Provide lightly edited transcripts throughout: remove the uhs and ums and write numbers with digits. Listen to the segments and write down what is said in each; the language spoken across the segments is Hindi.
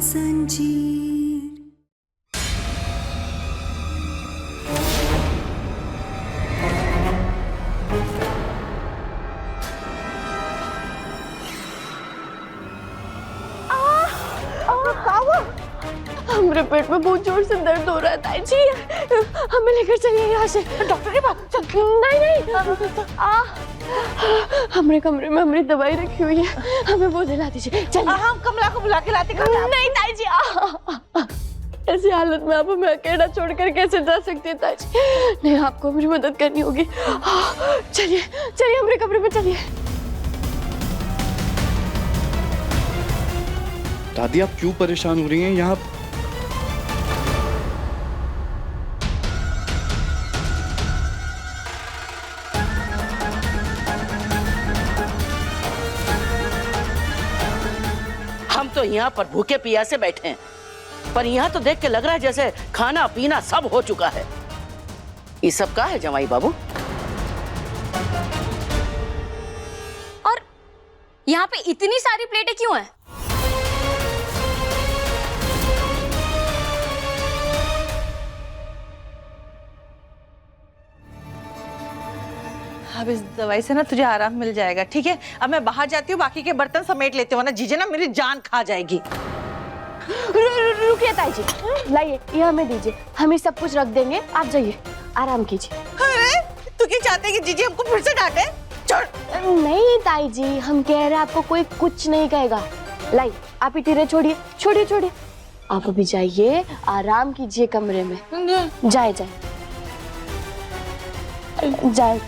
संजीर। हमारे पेट में बहुत जोर से दर्द हो रहा है ताई जी, हमें लेकर चलिए यहाँ से। डॉक्टर के पास? नहीं हमारे कमरे में हमारी दवाई रखी हुई है, हमें वो दिला दीजिए। चलिए। हम कमला को बुला के लाते। नहीं ताई जी, ऐसी हालत में आप हमें अकेला छोड़कर कैसे जा सकती है ताई जी? नहीं, आपको मेरी मदद करनी होगी। चलिए चलिए हमारे कमरे में चलिए। दादी आप क्यों परेशान हो रही हैं? यहाँ हम तो यहाँ पर भूखे प्यासे बैठे हैं, पर यहाँ तो देख के लग रहा है जैसे खाना पीना सब हो चुका है। ये सब का है जमाई बाबू? और यहाँ पे इतनी सारी प्लेटें क्यों हैं? अब इस दवाई से ना तुझे आराम मिल जाएगा, ठीक है? अब मैं बाहर जाती हूँ, बाकी के बर्तन समेट लेते हो ना, जीजे ना मेरी जान खा जाएगी। रुकिए ताई जी, लाइए ये हमें दीजिए, हम ये सब कुछ रख देंगे, आप जाइए आराम कीजिए। अरे तू क्या चाहते है कि जीजे हमको फिर से डांटे? छोड़। नहीं ताई जी, हम कह रहे हैं आपको कोई कुछ नहीं कहेगा। लाई आप ही टीरे छोड़िए छोड़िए छोड़िए, आप अभी जाइए आराम कीजिए कमरे में। जाए जाए जाए।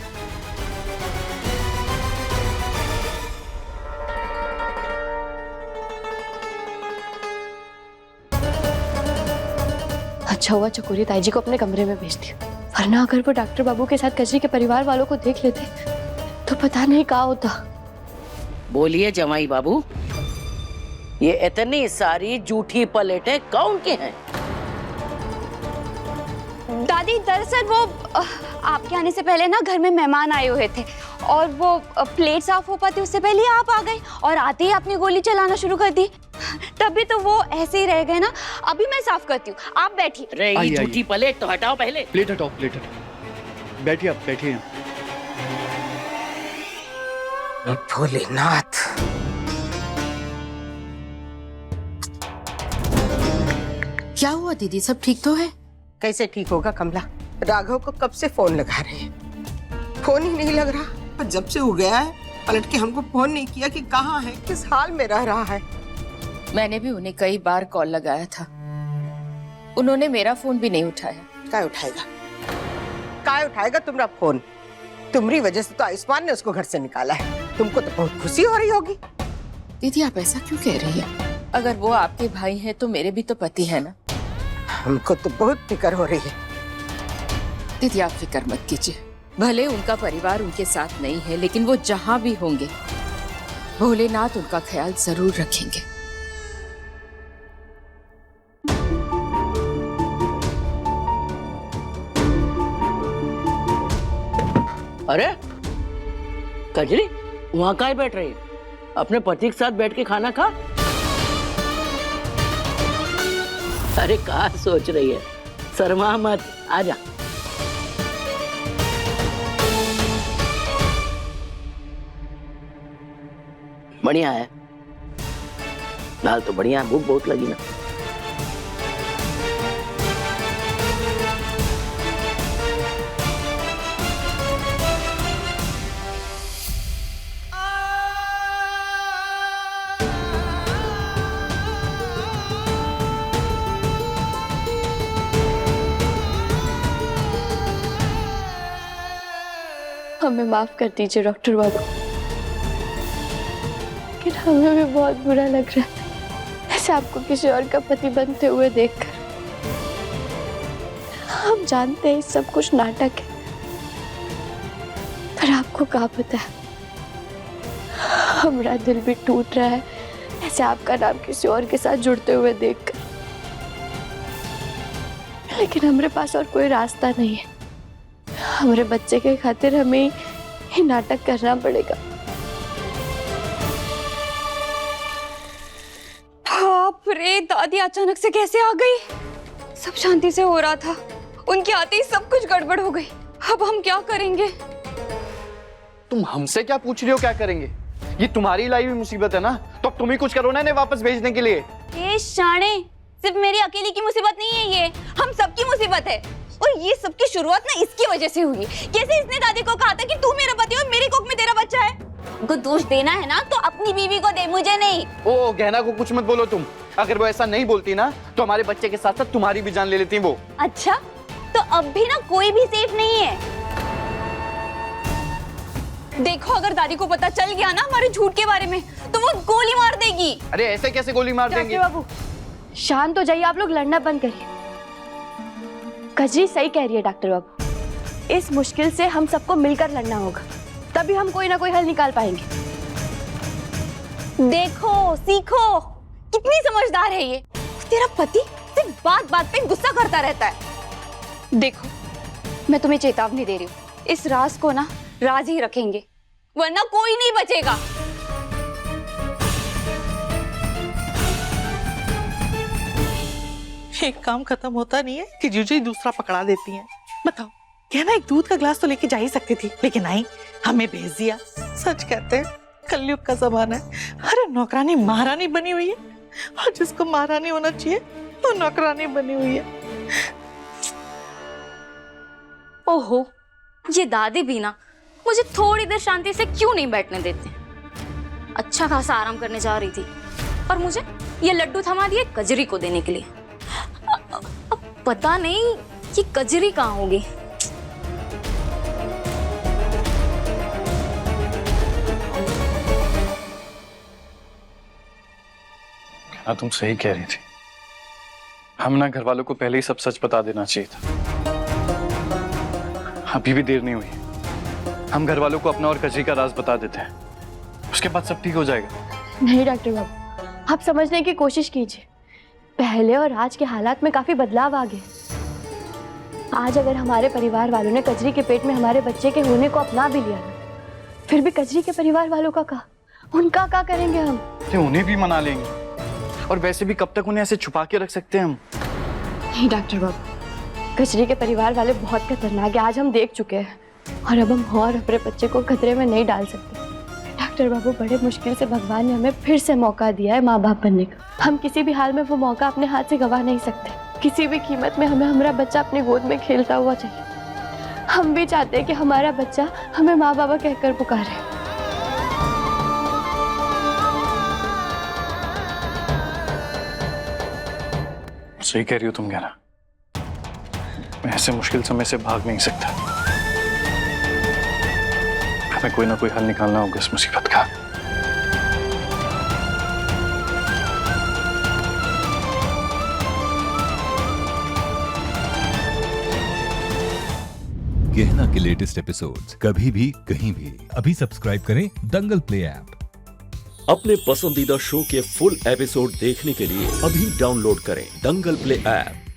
अच्छा हुआ चकोरी ताई जी को अपने कमरे में भेज दिया, वरना अगर वो डॉक्टर बाबू के साथ कजरी के परिवार वालों को देख लेते तो पता नहीं क्या होता। बोलिए जमाई बाबू, ये इतनी सारी जूठी प्लेटें कौन की हैं? दादी दरअसल वो आपके आने से पहले ना घर में मेहमान आए हुए थे और वो प्लेट साफ हो पाती उससे पहले आप आ गए और आते ही अपनी गोली चलाना शुरू कर दी। तभी तो वो ऐसे ही रह गए ना। अभी मैं साफ करती हूँ, आप बैठिए। अरे ये जूठी प्लेट तो हटाओ पहले। प्लेट हटाओ, प्लेट हटाओ। बैठिए आप, बैठिए। भोलेनाथ, क्या हुआ दीदी, सब ठीक तो है? कैसे ठीक होगा कमला? राघव को कब से फोन लगा रहे हैं, फोन ही नहीं लग रहा। और जब से वो गया है पलट के हमको फोन नहीं किया कि कहाँ है, किस हाल में रह रहा है। मैंने भी उन्हें कई बार कॉल लगाया था, उन्होंने मेरा फोन भी नहीं उठाया। क्या उठाएगा, क्या उठाएगा तुम्हारा फोन? तुम्हारी वजह से तो आयुष्मान ने उसको घर से निकाला है। तुमको तो बहुत खुशी हो रही होगी। दीदी आप ऐसा क्यों कह रही हैं? अगर वो आपके भाई हैं तो मेरे भी तो पति है ना। हमको तो बहुत फिक्र हो रही है। दीदी आप फिक्र मत कीजिए, भले उनका परिवार उनके साथ नहीं है, लेकिन वो जहाँ भी होंगे भोलेनाथ उनका ख्याल जरूर रखेंगे। अरे कजरी वहाँ काहे बैठ रही है? अपने पति के साथ बैठ के खाना खा। अरे कहाँ सोच रही है, शर्मा मत, आजा। बढ़िया है दाल तो बढ़िया, भूख बहुत लगी ना। हमें माफ कर दीजिए डॉक्टर बाबू, लेकिन हमें भी बहुत बुरा लग रहा है ऐसे आपको किसी और का पति बनते हुए देखकर। हम जानते हैं सब कुछ नाटक है, पर आपको क्या पता है, हमारा दिल भी टूट रहा है ऐसे आपका नाम किसी और के साथ जुड़ते हुए देखकर। लेकिन हमारे पास और कोई रास्ता नहीं है, हमारे बच्चे के खातिर हमें ये नाटक करना पड़ेगा। बाप रे दादी अचानक से कैसे आ गई? सब शांति से हो रहा था, उनके आते ही सब कुछ गड़बड़ हो गई। अब हम क्या करेंगे? तुम हमसे क्या पूछ रही हो क्या करेंगे? ये तुम्हारी लाई हुई मुसीबत है ना, तो अब तुम ही कुछ करो ना इन्हें वापस भेजने के लिए। ये शाणे, सिर्फ मेरी अकेली की मुसीबत नहीं है, ये हम सबकी मुसीबत है। और ये सबकी शुरुआत ना इसकी वजह से हुई। कैसे इसने दादी को कहा था कि तू मेरा पति और मेरी कोख में तेरा बच्चा है। उनको दोष देना है ना तो अपनी बीवी को दे, मुझे नहीं। ओ गहना को कुछ मत बोलो तुम। अगर वो ऐसा नहीं बोलती ना तो हमारे बच्चे के साथ साथ तुम्हारी भी जान ले लेती वो। अच्छा, तो अब भी ना कोई भी सेफ नहीं है। देखो, अगर दादी को पता चल गया ना हमारे झूठ के बारे में तो वो गोली मार देगी। अरे ऐसे कैसे गोली मार देंगे? डॉक्टर बाबू शांत हो जाइए, आप लोग लड़ना बंद करिए। कजरी सही कह रही है डॉक्टर बाबू, इस मुश्किल से हम सबको मिलकर लड़ना होगा, तभी हम कोई ना कोई हल निकाल पाएंगे। देखो, सीखो, कितनी समझदार है ये। तेरा पति सिर्फ बात बात पे गुस्सा करता रहता है। देखो, मैं तुम्हें चेतावनी दे रही हूँ, इस राज को ना राज ही रखेंगे, वरना कोई नहीं बचेगा। एक काम खत्म होता नहीं है कि जीजू ही दूसरा पकड़ा देती हैं। बताओ, कहना एक दूध का गिलास तो लेके जा ही सकती थी, लेकिन नहीं, हमें भेज दिया। सच कहते हैं कलयुग का जमाना है। अरे नौकरानी महारानी बनी हुई है और जिसको महारानी होना चाहिए वो नौकरानी बनी हुई है। ओहो, ये दादी भी ना मुझे थोड़ी देर शांति से क्यों नहीं बैठने देते। अच्छा खासा आराम करने जा रही थी और मुझे ये लड्डू थमा दिए कजरी को देने के लिए। अब पता नहीं कि कजरी कहाँ होगी। हाँ तुम सही कह रही थी, हम ना घर वालों को पहले ही सब सच बता देना चाहिए था। अभी भी देर नहीं हुई, हम घर वालों को अपना और कजरी का राज बता देते हैं, उसके बाद सब ठीक हो जाएगा। नहीं डॉक्टर बाबू, आप समझने की कोशिश कीजिए, पहले और आज के हालात में काफी बदलाव आ गए। आज अगर हमारे परिवार वालों ने कजरी के पेट में हमारे बच्चे के होने को अपना भी लिया ना, फिर भी कजरी के परिवार वालों का उनका क्या करेंगे हम? उन्हें भी मना लेंगे, और वैसे भी कब तक उन्हें ऐसे छुपा के रख सकते हैं हम? नहीं डॉक्टर बाबू, कजरी के परिवार वाले बहुत खतरनाक है, आज हम देख चुके हैं, और अब हम और अपने बच्चे को खतरे में नहीं डाल सकते। डॉक्टर बाबू, बड़े मुश्किल से भगवान ने हमें फिर से मौका दिया है माँ बाप बनने का, हम किसी भी हाल में वो मौका अपने हाथ से गवा नहीं सकते। किसी भी कीमत में हमें हमारा बच्चा अपनी गोद में खेलता हुआ चाहिए। हम भी चाहते हैं कि हमारा बच्चा हमें माँ बाबा कहकर पुकारे। सही कह रही हो तुम गहना, मैं ऐसे मुश्किल समय से भाग नहीं सकता, हमें कोई ना कोई हल निकालना होगा इस मुसीबत का। गहना के लेटेस्ट एपिसोड्स कभी भी कहीं भी अभी सब्सक्राइब करें दंगल प्ले ऐप। अपने पसंदीदा शो के फुल एपिसोड देखने के लिए अभी डाउनलोड करें दंगल प्ले ऐप।